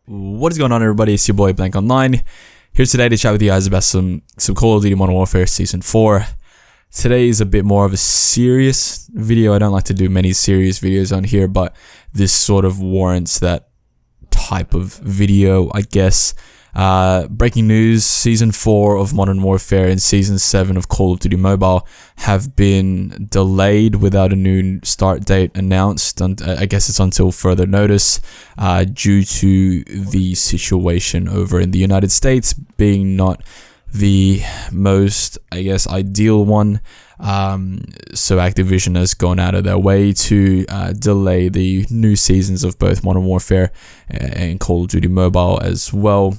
What is going on, everybody? It's your boy Blank Online here today to chat with you guys about some Call of Duty Modern Warfare Season 4. Today is a bit more of a serious video. I don't like to do many serious videos on here, but this sort of warrants that type of video, I guess. Breaking news: Season 4 of Modern Warfare and Season 7 of Call of Duty Mobile have been delayed without a new start date announced, and I guess it's until further notice, due to the situation over in the United States being not the most, I guess, ideal one. So Activision has gone out of their way to delay the new seasons of both Modern Warfare and Call of Duty Mobile as well.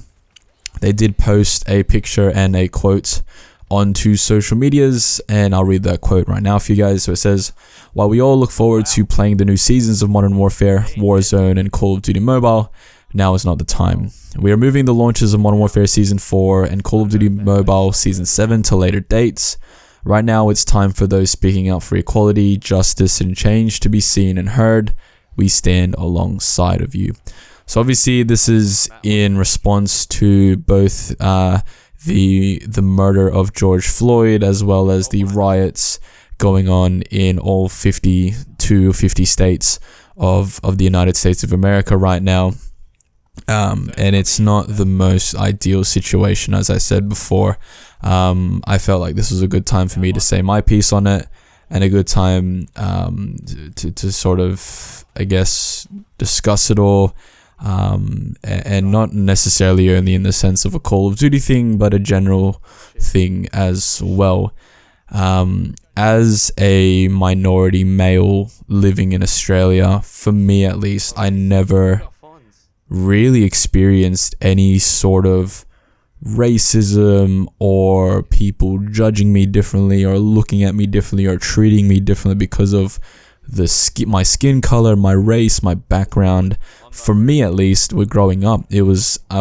They did post a picture and a quote onto social medias, and I'll read that quote right now for you guys. So it says, "While we all look forward to playing the new seasons of Modern Warfare, Warzone, and Call of Duty Mobile, now is not the time. We are moving the launches of Modern Warfare Season 4 and Call of Duty Mobile Season 7 to later dates. Right now, it's time for those speaking out for equality, justice, and change to be seen and heard. We stand alongside of you." So obviously this is in response to both the murder of George Floyd, as well as the riots going on in all 50 states of the United States of America right now. And it's not the most ideal situation, as I said before. I felt like this was a good time for me to say my piece on it, and a good time to sort of, I guess, discuss it all. And not necessarily only in the sense of a Call of Duty thing, but a general thing as well. As a minority male living in Australia, for me at least, I never really experienced any sort of racism or people judging me differently or looking at me differently or treating me differently because of my skin color, my race, my background. For me at least, with growing up, I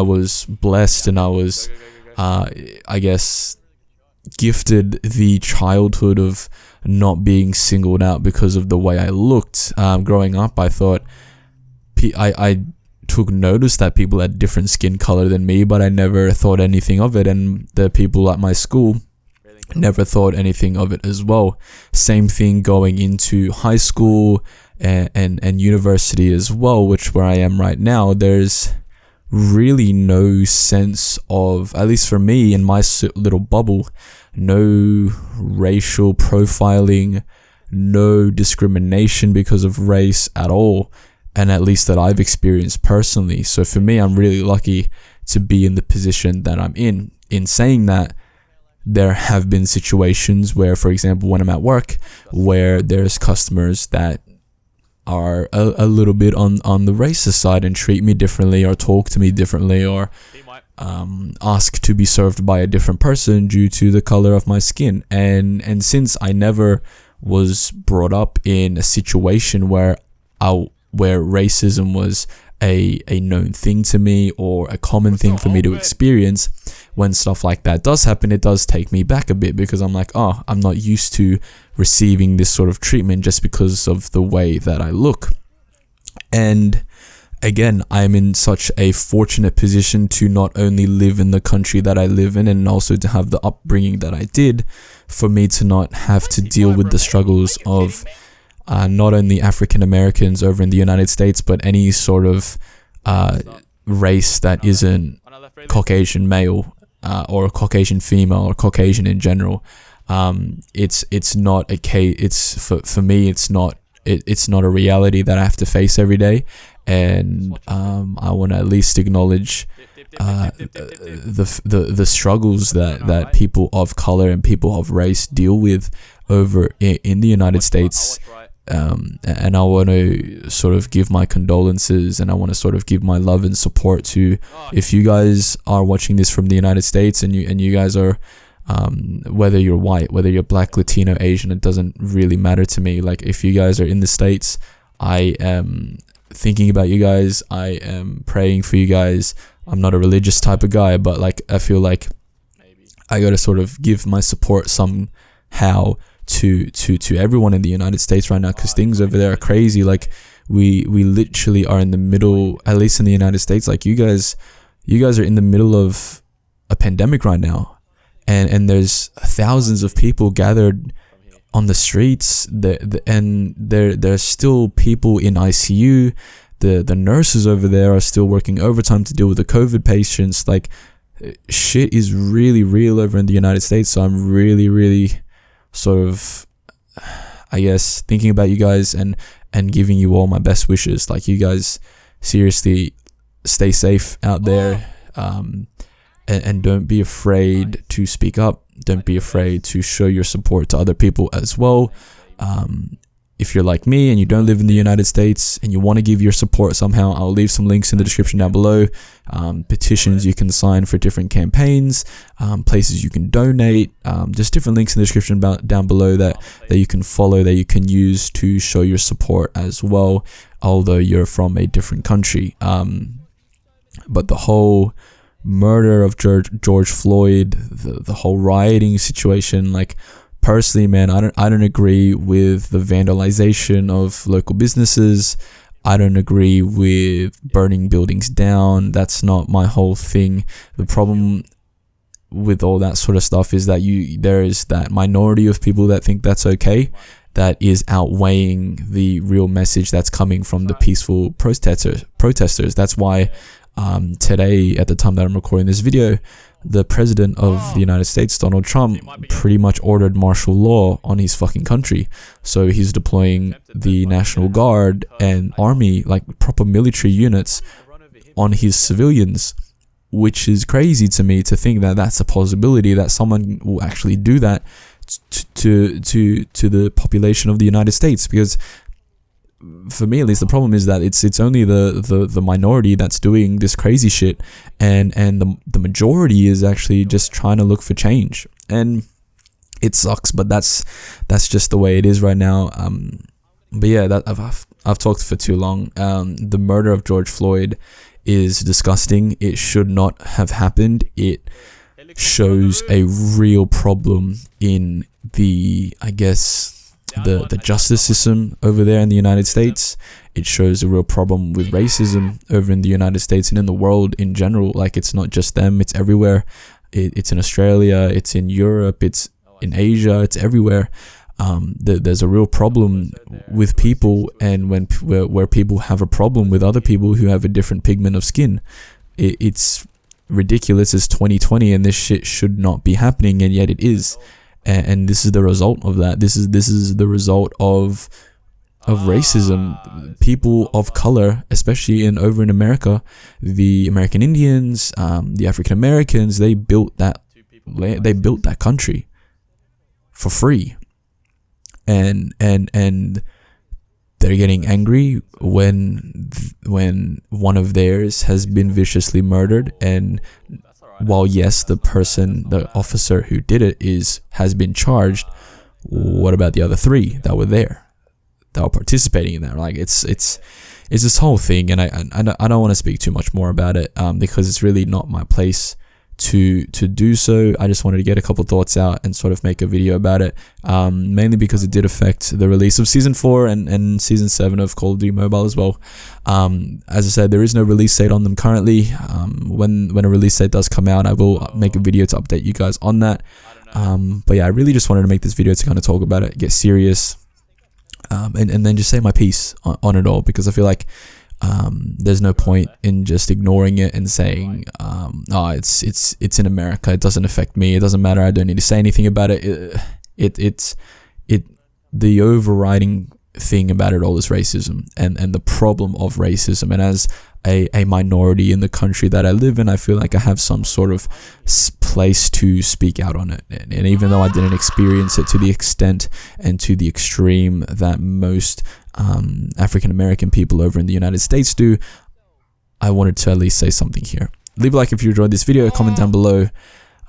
was blessed, and I was I guess gifted the childhood of not being singled out because of the way I looked. Growing up, I thought I took notice that people had different skin color than me, but I never thought anything of it, and the people at my school never thought anything of it as well. Same thing going into high school and university as well, which where I am right now. There's really no sense of, at least for me in my little bubble, no racial profiling, no discrimination because of race at all, and at least that I've experienced personally. So for me, I'm really lucky to be in the position that I'm in. In saying that, there have been situations where, for example, when I'm at work, where there's customers that are a little bit on the racist side and treat me differently or talk to me differently or ask to be served by a different person due to the color of my skin. And since I never was brought up in a situation where racism was a known thing to me or a common thing for me to experience, when stuff like that does happen, it does take me back a bit, because I'm like, oh, I'm not used to receiving this sort of treatment just because of the way that I look. And again, I'm in such a fortunate position to not only live in the country that I live in, and also to have the upbringing that I did, for me to not have to deal with the struggles of not only African Americans over in the United States, but any sort of race that isn't Caucasian male or Caucasian female or Caucasian in general. It's not a case. It's for me. It's not a reality that I have to face every day, and I want to at least acknowledge the struggles that people of color and people of race deal with over in the United States. And I want to sort of give my condolences, and I want to sort of give my love and support to, if you guys are watching this from the United States, and you guys are, whether you're white, whether you're black, Latino, Asian, it doesn't really matter to me. Like, if you guys are in the States, I am thinking about you guys. I am praying for you guys. I'm not a religious type of guy, but like, I feel like I got to sort of give my support somehow to everyone in the United States right now, because things over there are crazy. Like, we literally are in the middle, at least in the United States. Like you guys are in the middle of a pandemic right now, and there's thousands of people gathered on the streets. And there's still people in ICU. The nurses over there are still working overtime to deal with the COVID patients. Like, shit is really real over in the United States. So I'm really sort of, I guess, thinking about you guys and giving you all my best wishes. Like, you guys seriously stay safe out there, and don't be afraid to speak up. Don't be afraid to show your support to other people as well. If you're like me and you don't live in the United States and you want to give your support somehow, I'll leave some links in the description down below. Petitions you can sign for different campaigns, places you can donate, just different links in the description down below that you can follow, that you can use to show your support as well, although you're from a different country. But the whole murder of George Floyd, the whole rioting situation, like, personally, man, I don't agree with the vandalization of local businesses. I don't agree with burning buildings down. That's not my whole thing. The problem with all that sort of stuff is that there is that minority of people that think that's okay, that is outweighing the real message that's coming from the peaceful protesters. That's why today, at the time that I'm recording this video, the president of the United States, Donald Trump, pretty much ordered martial law on his fucking country. So he's deploying the National Guard and army, like proper military units, on his civilians, which is crazy to me to think that that's a possibility, that someone will actually do that to the population of the United States. Because for me, at least, the problem is that it's only the minority that's doing this crazy shit, and the majority is actually just trying to look for change. And it sucks, but that's just the way it is right now. But yeah, that I've talked for too long. The murder of George Floyd is disgusting. It should not have happened. It shows a real problem in the, I guess, the justice system over there in the United States. It shows a real problem with racism over in the United States and in the world in general. Like, it's not just them, it's everywhere. It's in Australia, it's in Europe, it's in Asia, it's everywhere. There's a real problem with people, and where people have a problem with other people who have a different pigment of skin. It's ridiculous. It's 2020 and this shit should not be happening, and yet it is. And this is the result of that. This is the result of racism. People of color, especially over in America, the American Indians, the African Americans, they built that country for free, and they're getting angry when one of theirs has been viciously murdered. And while yes, the officer who did it has been charged, what about the other three that were there, that were participating in that? Like, it's this whole thing, and I don't want to speak too much more about it, because it's really not my place to do so. I just wanted to get a couple thoughts out and sort of make a video about it, mainly because it did affect the release of Season 4 and Season 7 of COD Mobile as well. As I said, there is no release date on them currently. When a release date does come out, I will make a video to update you guys on that. But yeah, I really just wanted to make this video to kind of talk about it, get serious, and then just say my piece on it all, because I feel like there's no point in just ignoring it and saying, oh, it's in America, it doesn't affect me, it doesn't matter, I don't need to say anything about it. The overriding thing about it all is racism and the problem of racism. And as a minority in the country that I live in, I feel like I have some sort of place to speak out on it. And even though I didn't experience it to the extent and to the extreme that most African American people over in the United States do, I wanted to at least say something here. Leave a like if you enjoyed this video, comment down below,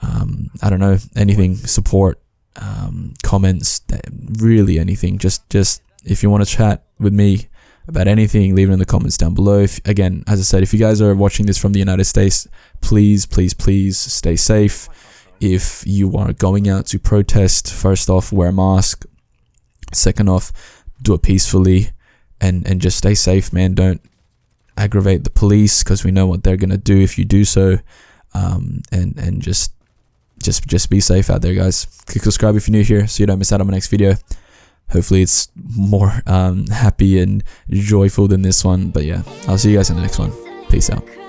I don't know, anything, support, comments, really anything. Just if you want to chat with me about anything, leave it in the comments down below. Again, as I said, if you guys are watching this from the United States, please stay safe. If you are going out to protest, first off, wear a mask. Second off, do it peacefully. and just stay safe, man. Don't aggravate the police, because we know what they're gonna do if you do so. And just be safe out there, guys. Click subscribe if you're new here so you don't miss out on my next video. Hopefully it's more happy and joyful than this one. But yeah, I'll see you guys in the next one. Peace out.